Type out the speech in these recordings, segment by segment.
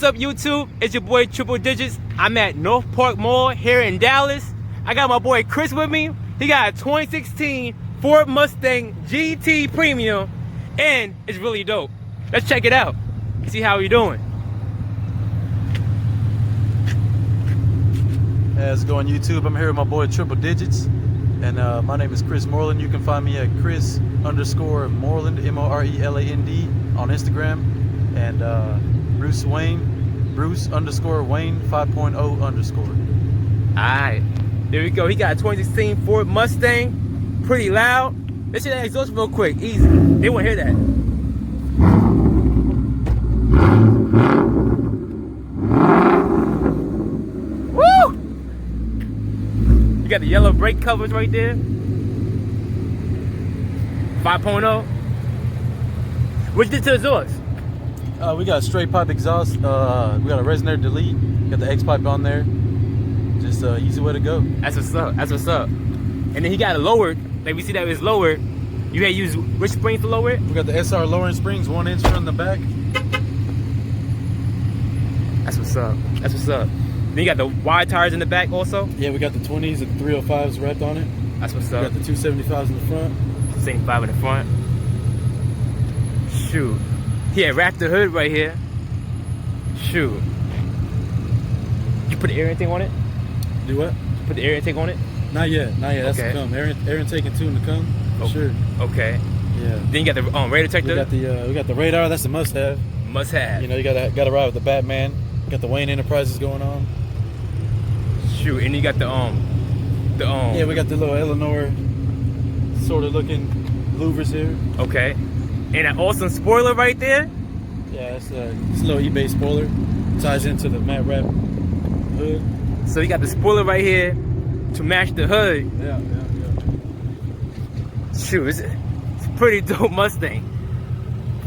What's up, YouTube? It's your boy Triple Digits. I'm at North Park Mall here in Dallas. I got my boy Chris with me. He got a 2016 Ford Mustang GT Premium, and it's really dope. Let's check it out. See how you're doing. How's it going, YouTube? I'm here with my boy Triple Digits, and my name is Chris Moreland. You can find me at Chris_Moreland, M-O-R-E-L-A-N-D on Instagram, and Bruce Wayne 5.0_. Alright, there we go. He got a 2016 Ford Mustang, pretty loud. Let's hear that exhaust real quick, easy. They won't hear that. Woo! You got the yellow brake covers right there. 5.0. What you did to the exhaust? We got a straight pipe exhaust. We got a resonator delete. Got the X pipe on there. Just easy way to go. That's what's up. That's what's up. And then he got it lowered. Like we see that it's lowered. You had to use which springs to lower it? We got the SR lowering springs, 1 inch from the back. That's what's up. That's what's up. Then you got the wide tires in the back also. Yeah, we got the 20s and the 305s wrapped on it. That's what's We up. got the 275s in the front. 75 in the front. Shoot. He had wrapped the hood right here. Shoot. You put the air intake on it? Do what? Put the air intake on it? Not yet. Not yet. That's Okay. to come. Air intake and tune to come. For sure. Okay. Yeah. Then you got the radar detector. We got the radar. That's a must-have. Must have. You know, you gotta ride with the Batman. Got the Wayne Enterprises going on. Shoot. And you got the Yeah, we got the little Eleanor sort of looking louvers here. Okay. And an awesome spoiler right there. Yeah, it's a little eBay spoiler. Ties into the matte wrap hood. So you got the spoiler right here to match the hood. Yeah. Shoot, it's a pretty dope Mustang.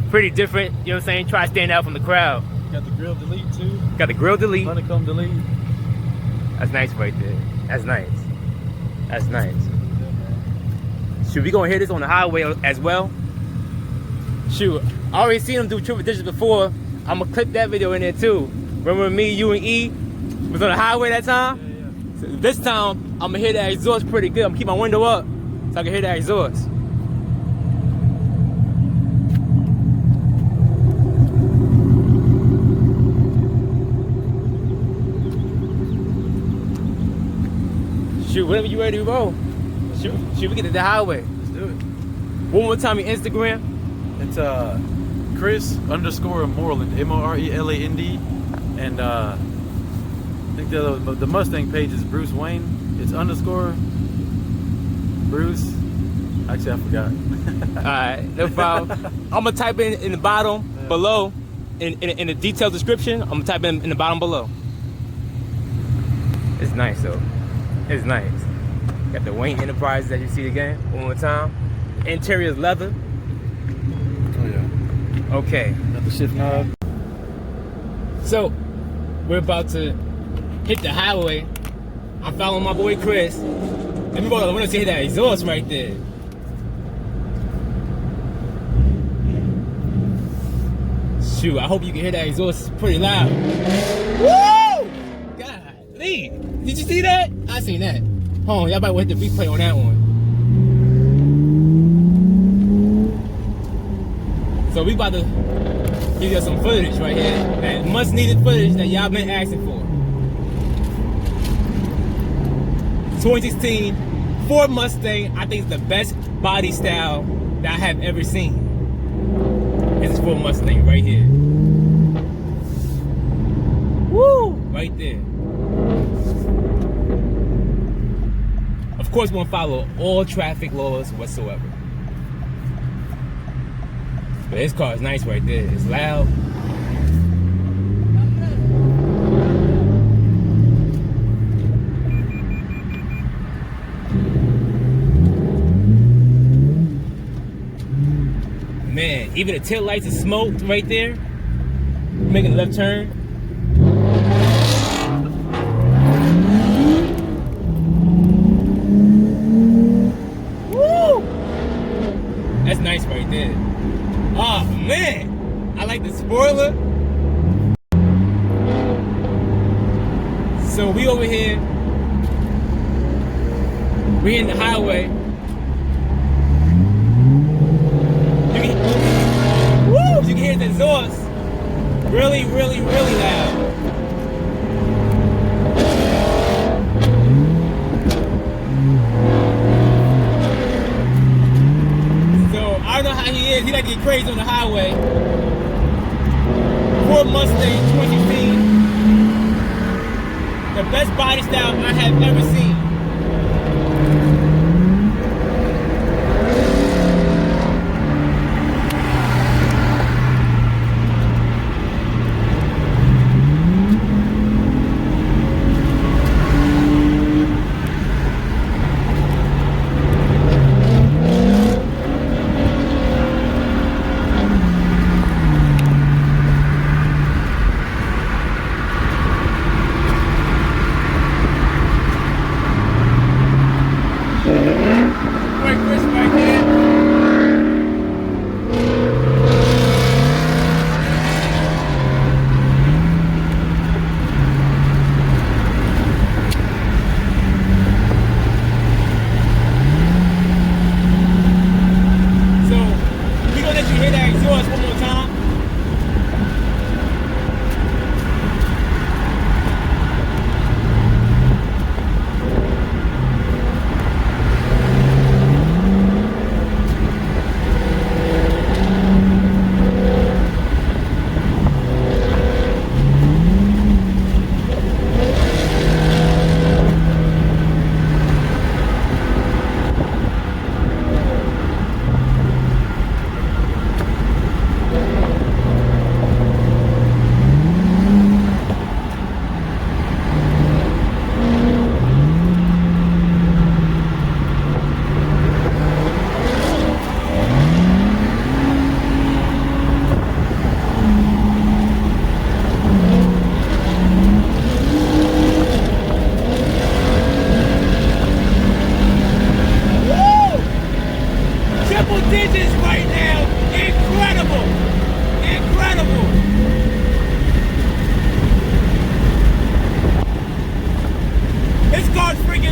Pretty different, you know what I'm saying? Try to stand out from the crowd. Got the grill delete too. Got the grill delete. Honeycomb delete. That's nice right there. That's nice. That's nice. Yeah, man. Shoot, we gonna hear this on the highway as well. Shoot, I already seen him do Triple Digits before. I'm gonna clip that video in there too. Remember me, you, and E was on the highway that time? Yeah. So this time, I'm gonna hear that exhaust pretty good. I'm gonna keep my window up so I can hear that exhaust. Shoot, whenever you ready to roll. Shoot, we get to the highway. Let's do it. One more time, your Instagram. It's Chris_Moreland, M-O-R-E-L-A-N-D, and I think the Mustang page is Bruce Wayne. It's _Bruce. Actually, I forgot. Alright, no problem. I'm gonna type in the bottom below, in the detailed description. I'm gonna type in the bottom below. It's nice though. It's nice. Got the Wayne Enterprises that you see again. One more time. Interior is leather. Oh yeah. Okay. Got the shift knob. So we're about to hit the highway. I'm following my boy Chris. Let me roll out the window to hear that exhaust right there. Shoot, I hope you can hear that exhaust. It's pretty loud. Woo! Golly. Did you see that? I seen that. Hold on, y'all might want to hit the replay on that one. So we about to give you some footage right here. That much needed footage that y'all been asking for. 2016 Ford Mustang, I think it's the best body style that I have ever seen. This is Ford Mustang right here. Woo! Right there. Of course, we're gonna follow all traffic laws whatsoever. But this car is nice right there. It's loud. Man, even the tail lights are smoked right there. Making a left turn. Woo! That's nice right there. Oh man, I like the spoiler. We in the highway. You can hear the exhaust really, really, really loud. So I don't know how he is. He like to get crazy on the highway. Ford Mustang 2016. The best body style I have ever seen.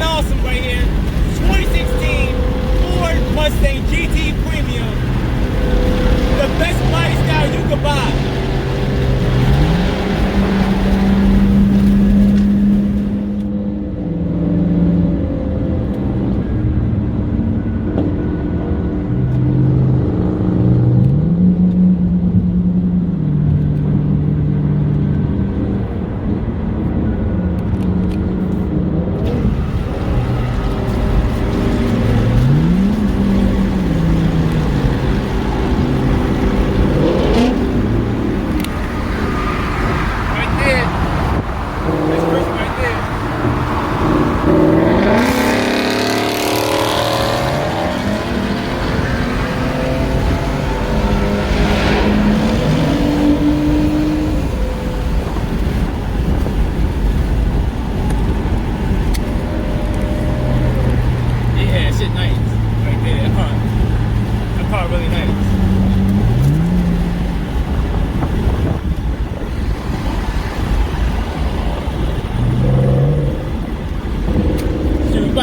Awesome right here. 2016 Ford Mustang GT Premium. The best body style you could buy.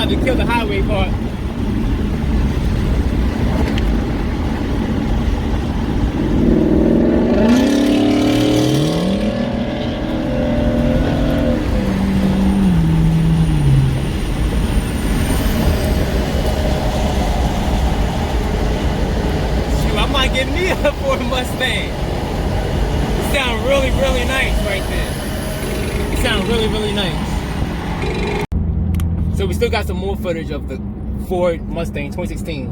To kill the highway part. Shoot, I might get me a Ford Mustang. It sounds really, really nice right there. It sounds really, really nice. So we still got some more footage of the Ford Mustang 2016.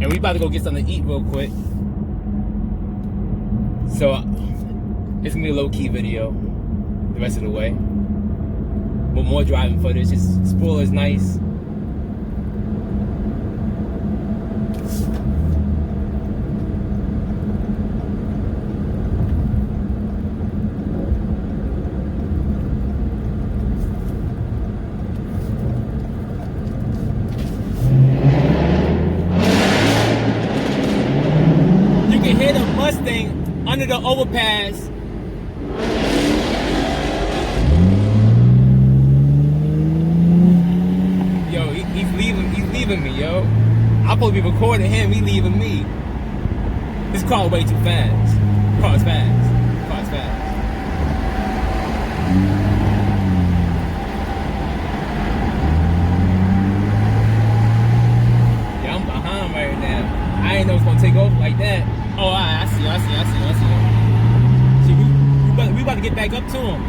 And we about to go get something to eat real quick. So it's gonna be a low-key video the rest of the way. But more driving footage. Just spoiler's nice. Under the overpass. playing me, yo. I'm supposed to be recording him, he leaving me. This car way too fast. Car's fast. Car's fast. Yeah, I'm behind right now. I ain't know it's gonna take off like that. Oh, I see. See, we about to get back up to him.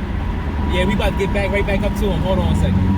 Yeah, we about to get right back up to him. Hold on a second.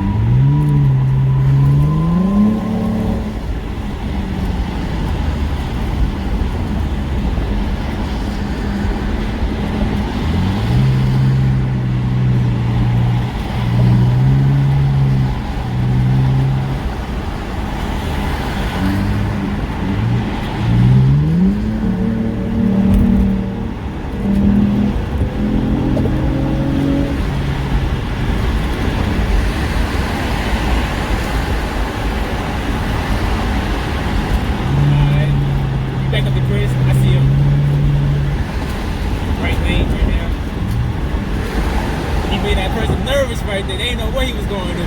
Right there, they ain't know what he was going to do.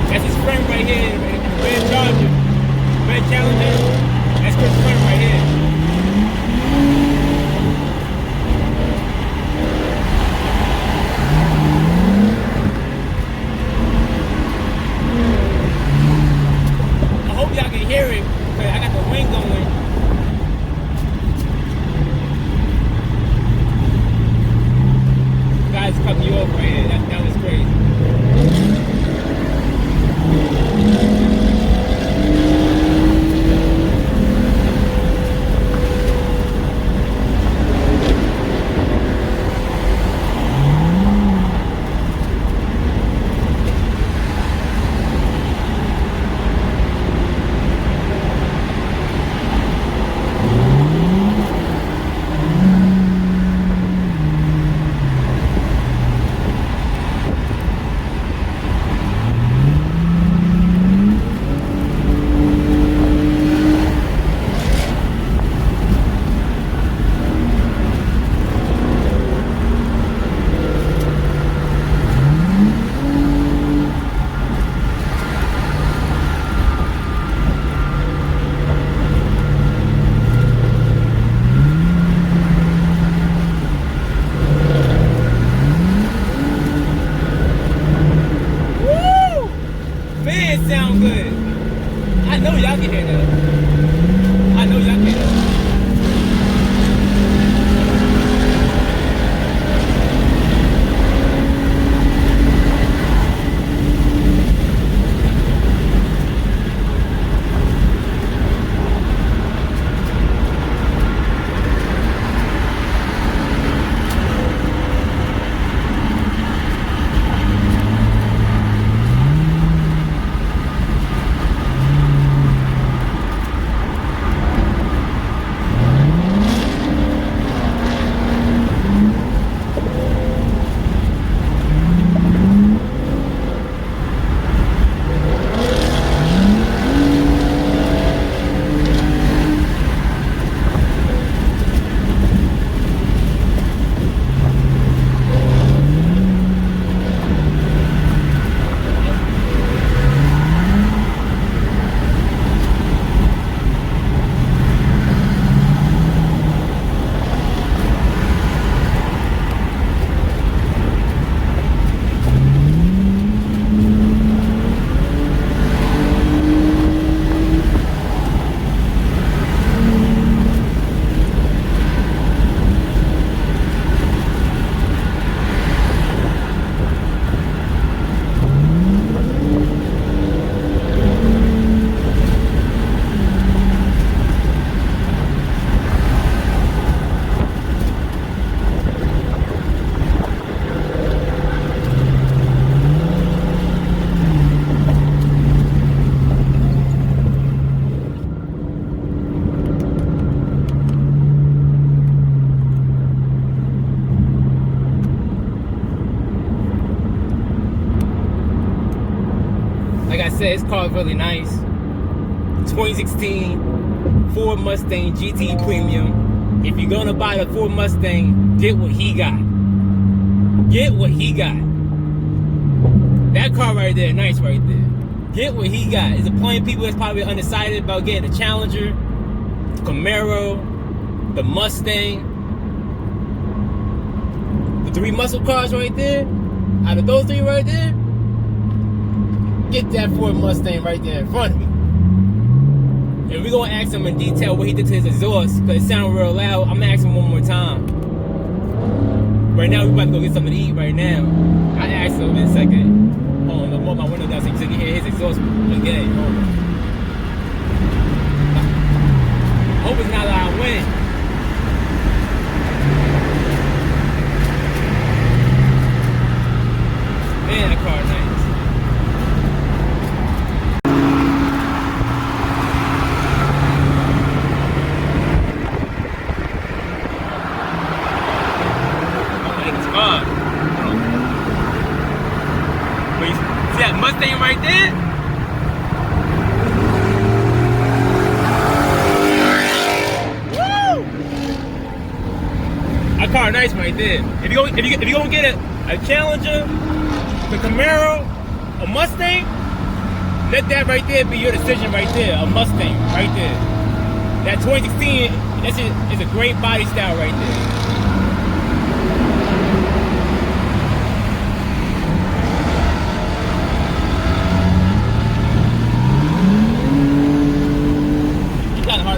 That's his friend right here, the red Charger, red Challenger. That's Chris' friend right here. Y'all can hear it, because I got the wing going. Guys cutting you off right here. That was crazy. Sound good. I know y'all can hear that. I know y'all can hear that. Like I said, this car is really nice. 2016 Ford Mustang GT Premium. If you're gonna buy the Ford Mustang, get what he got. Get what he got. That car right there, nice right there. Get what he got. There's a plenty of people that's probably undecided about getting the Challenger, Camaro, the Mustang. The 3 muscle cars right there. Out of those 3 right there, get that Ford Mustang right there in front of me. And we're gonna ask him in detail what he did to his exhaust, because it sounded real loud. I'm gonna ask him one more time. Right now, we're about to go get something to eat right now. I asked him in a second. Hold on, I'm my window down so you can hear his exhaust again. Hold on. I hope it's not loud wind. Man, that car is nice. See that Mustang right there? Woo! That car nice right there. If you gonna get a Challenger, the Camaro, a Mustang, let that right there be your decision right there. A Mustang right there. That 2016, is a great body style right there.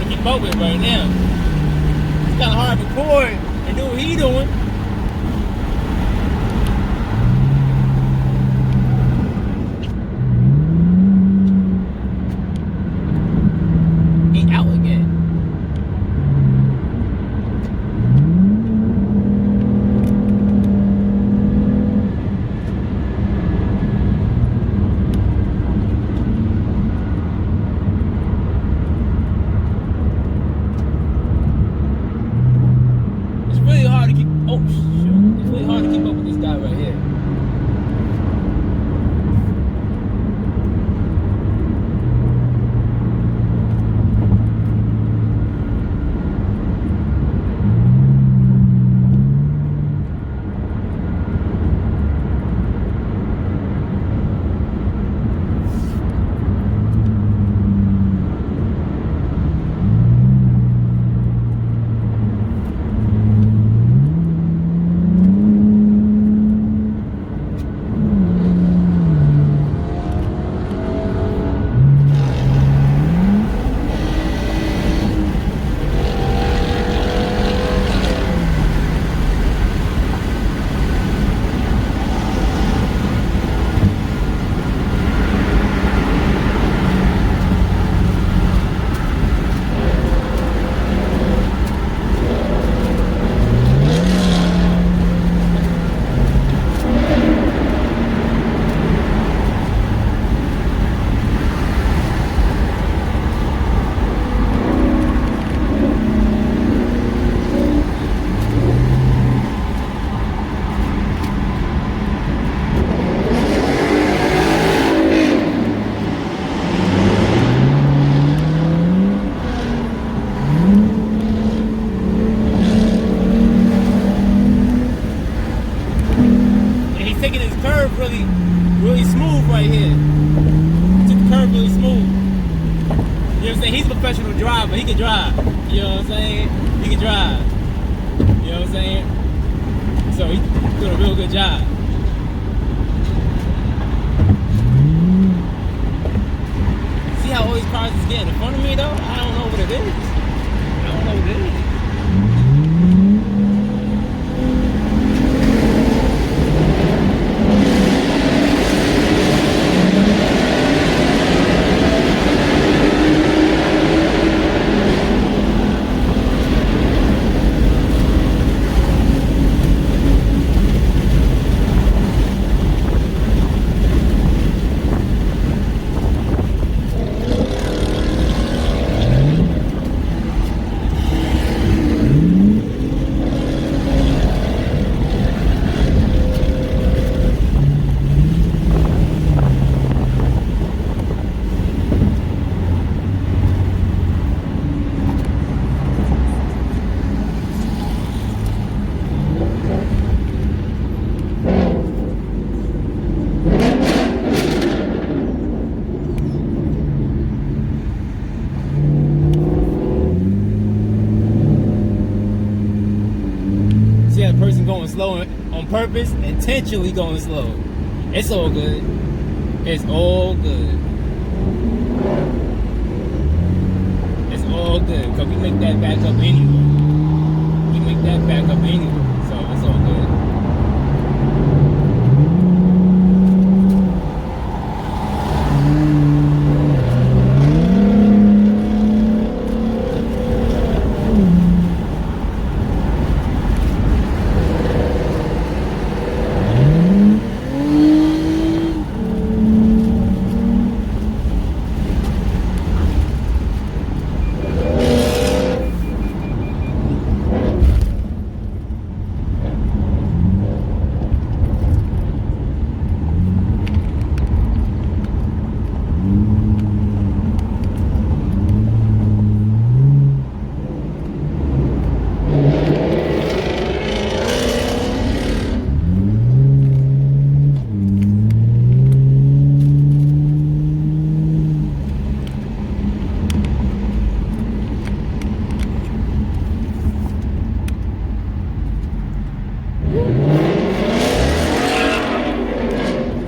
Keep up with right now. It's kind of hard to record and do what he doing. He out again. Oh, shoot. It's really hard to keep up with this guy right here. Really smooth right here. Took the curve really smooth. You know what I'm saying? He's a professional driver. He can drive. You know what I'm saying? He can drive. You know what I'm saying? So he's doing a real good job. See how all these cars is getting in front of me though? I don't know what it is. I don't know what it is. purpose, intentionally going slow. It's all good. It's all good. It's all good, because we make that back up anyway. We make that back up anyway, so it's all good.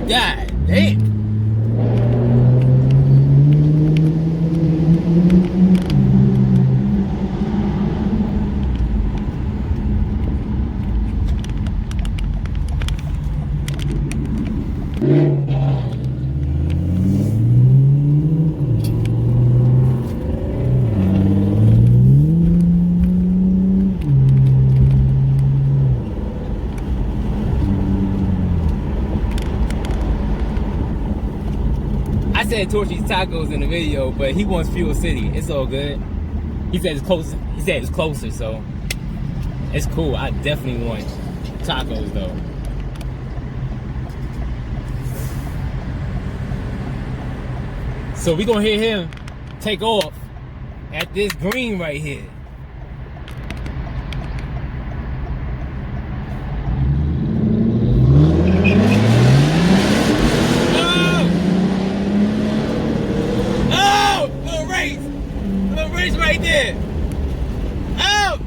God damn. I said Torchy's Tacos in the video, but he wants Fuel City. It's all good. He said it's closer. He said it's closer, so it's cool. I definitely want tacos though. So we gonna hear him take off at this green right here. Right there. Oh!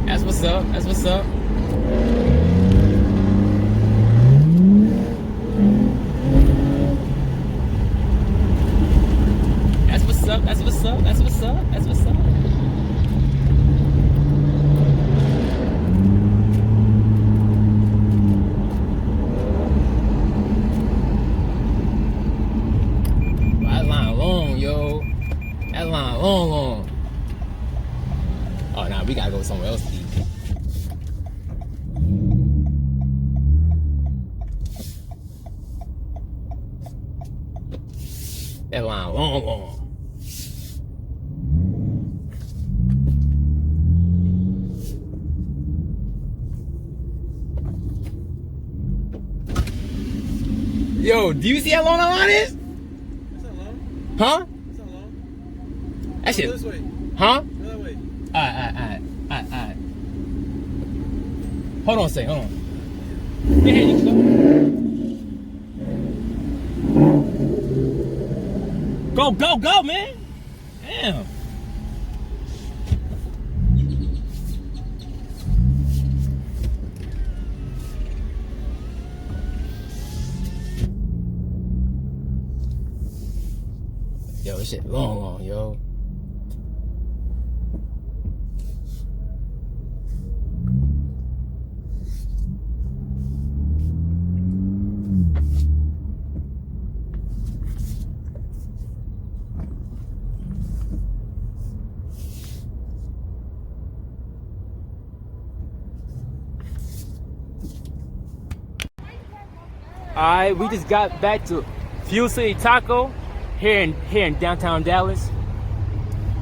That's what's up. That's what's up. That's what's up. That's what's up. That's what's up. That's what's up. Long. Oh, nah, we gotta go somewhere else to eat. That line long. Yo, do you see how long that line is? It's not long. Huh? It's not long. That shit. Go this way. Huh? Go that way. Alright. Hold on a second, hold on. Yeah, you can go. Go, man. Damn. Yo, this shit long, yo. Alright, we just got back to Fuel City Taco here in downtown Dallas.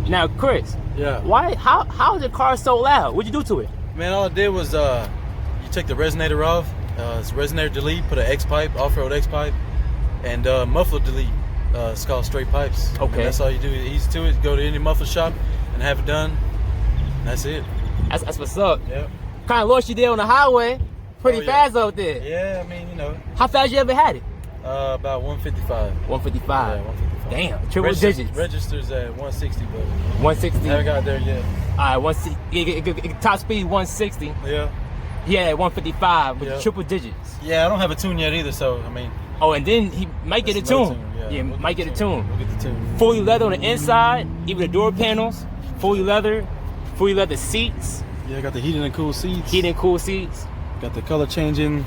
Now, Chris. Yeah. How is your car so loud? What'd you do to it? Man, all I did was you take the resonator off. It's resonator delete, put an X pipe, off-road X pipe, and muffler delete. It's called straight pipes. Okay. And that's all you do. It's easy to it. Go to any muffler shop and have it done. And that's it. That's what's up. Yeah. Kind of lost you there on the highway. Pretty Oh, yeah. fast out there. Yeah, I mean, you know. How fast you ever had it? About 155. 155. Yeah, 155. Damn, triple digits. Registers at 160, but 160. haven't got there yet. All right, 160. Top speed 160. Yeah. Yeah, 155 with Yep. triple digits. Yeah, I don't have a tune yet either, so I mean. Oh, and then he might get a that's another tune. Yeah, we'll might get a the tune. We'll get the tune. Fully leather on the inside, even the door panels, fully leather seats, Yeah, I got the heated and cool seats. heated and cool seats. Got the color changing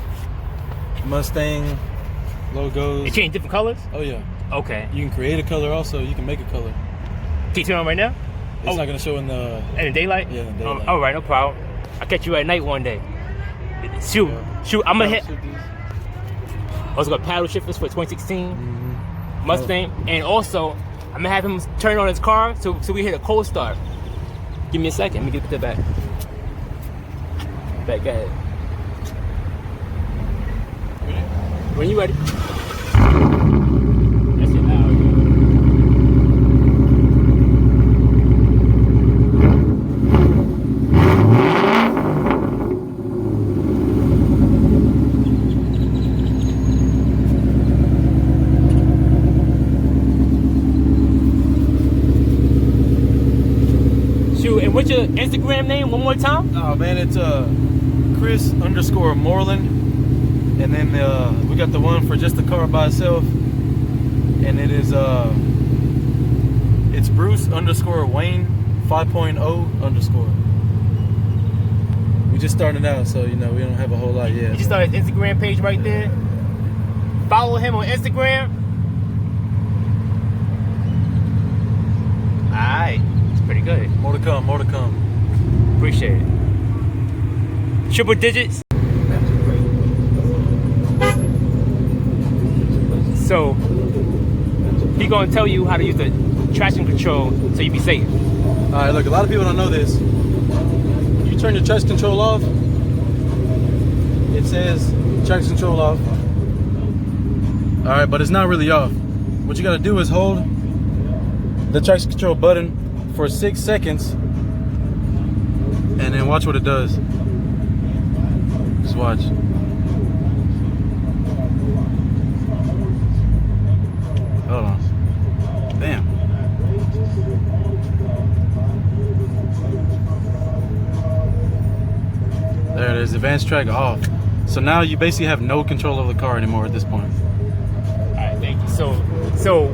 Mustang logos. They change different colors? Oh yeah. Okay. You can create a color also. You can make a color. Can you turn on right now? It's not gonna show in the. In the daylight? Yeah, in the daylight. All right, no problem. I'll catch you at night one day. Shoot, I'm gonna hit. I was gonna paddle shift this for 2016 Mustang, and also I'm gonna have him turn on his car so we hit a cold start. Give me a second. Let me get the back. Back, go ahead. When you ready? That's it now. Shoot, and what's your Instagram name one more time? Oh man, it's Chris_Moreland, and then we got the one for just the car by itself, and it is it's Bruce_Wayne 5.0_. We just started out, so you know we don't have a whole lot yet. You just started his Instagram page right there. Follow him on Instagram. Alright, it's pretty good. More to come, more to come. Appreciate it. Triple digits. So he gonna tell you how to use the traction control so you be safe. All right, look, a lot of people don't know this. You turn your traction control off. It says traction control off. All right, but it's not really off. What you gotta do is hold the traction control button for 6 seconds, and then watch what it does. Just watch. Hold on. Bam. There it is, advanced track off. So now you basically have no control over the car anymore at this point. Alright, thank you. So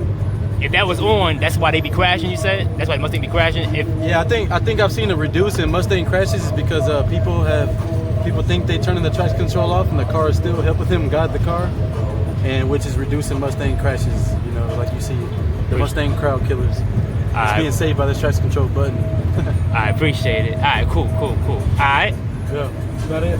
if that was on, that's why they be crashing, you said? That's why Mustang be crashing? Yeah, I think I've seen a reduce in Mustang crashes is because people think they turning the traction control off and the car is still helping them guide the car, and which is reducing Mustang crashes. You know, like you see the Mustang crowd killers. It's being saved by this traction control button. I appreciate it. Alright, cool. Alright. Yeah, that's about it.